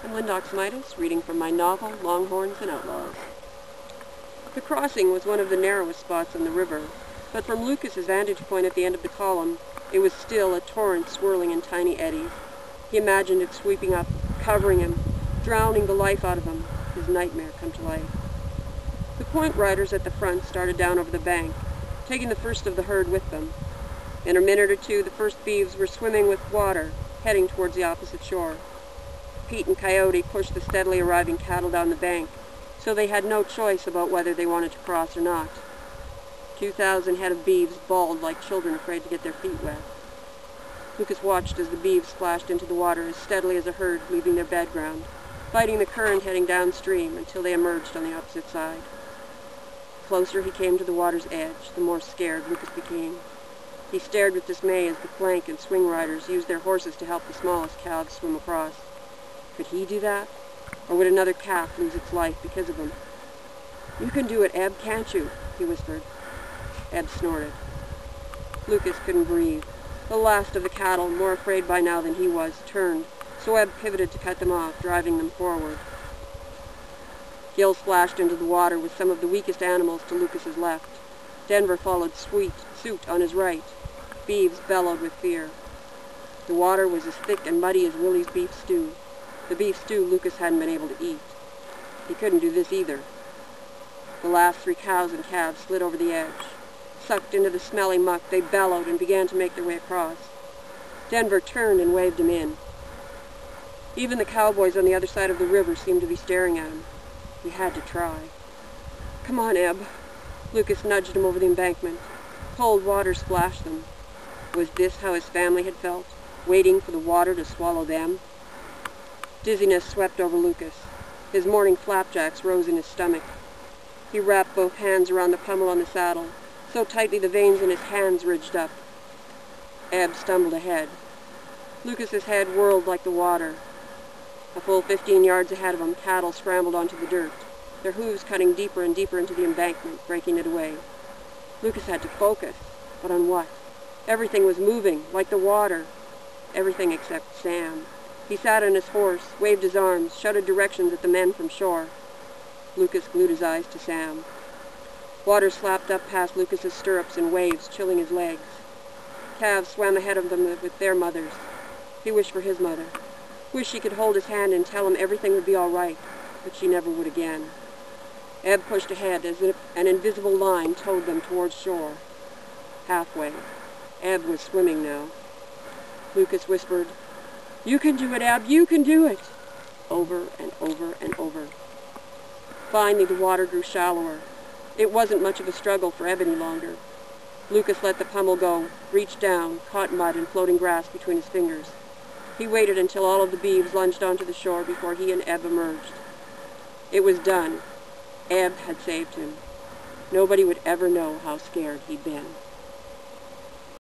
I'm Aksomitis, reading from my novel, Longhorns and Outlaws. The crossing was one of the narrowest spots on the river, but from Lucas's vantage point at the end of the column, it was still a torrent swirling in tiny eddies. He imagined it sweeping up, covering him, drowning the life out of him, his nightmare come to life. The point riders at the front started down over the bank, taking the first of the herd with them. In a minute or two, the first beeves were swimming with water, heading towards the opposite shore. Pete and Coyote pushed the steadily arriving cattle down the bank, so they had no choice about whether they wanted to cross or not. 2,000 head of beeves bawled like children afraid to get their feet wet. Lucas watched as the beeves splashed into the water as steadily as a herd leaving their bed ground, fighting the current heading downstream until they emerged on the opposite side. The closer he came to the water's edge, the more scared Lucas became. He stared with dismay as the flank and swing riders used their horses to help the smallest calves swim across. Could he do that? Or would another calf lose its life because of him? "You can do it, Eb, can't you?" he whispered. Eb snorted. Lucas couldn't breathe. The last of the cattle, more afraid by now than he was, turned, so Eb pivoted to cut them off, driving them forward. Gil splashed into the water with some of the weakest animals to Lucas's left. Denver followed suit on his right. Beeves bellowed with fear. The water was as thick and muddy as Willie's beef stew. The beef stew Lucas hadn't been able to eat. He couldn't do this either. The last 3 cows and calves slid over the edge. Sucked into the smelly muck, they bellowed and began to make their way across. Denver turned and waved him in. Even the cowboys on the other side of the river seemed to be staring at him. He had to try. "Come on, Eb." Lucas nudged him over the embankment. Cold water splashed them. Was this how his family had felt, waiting for the water to swallow them? Dizziness swept over Lucas. His morning flapjacks rose in his stomach. He wrapped both hands around the pommel on the saddle, so tightly the veins in his hands ridged up. Eb stumbled ahead. Lucas's head whirled like the water. A full 15 yards ahead of him, cattle scrambled onto the dirt, their hooves cutting deeper and deeper into the embankment, breaking it away. Lucas had to focus, but on what? Everything was moving, like the water. Everything except Sam. He sat on his horse, waved his arms, shouted directions at the men from shore. Lucas glued his eyes to Sam. Water slapped up past Lucas's stirrups in waves, chilling his legs. Calves swam ahead of them with their mothers. He wished for his mother. Wished she could hold his hand and tell him everything would be all right, but she never would again. Eb pushed ahead as if an invisible line towed them towards shore. Halfway. Eb was swimming now. Lucas whispered, "You can do it, Eb, you can do it!" over and over and over. Finally, the water grew shallower. It wasn't much of a struggle for Eb any longer. Lucas let the pommel go, reached down, caught mud and floating grass between his fingers. He waited until all of the beeves lunged onto the shore before he and Eb emerged. It was done. Eb had saved him. Nobody would ever know how scared he'd been.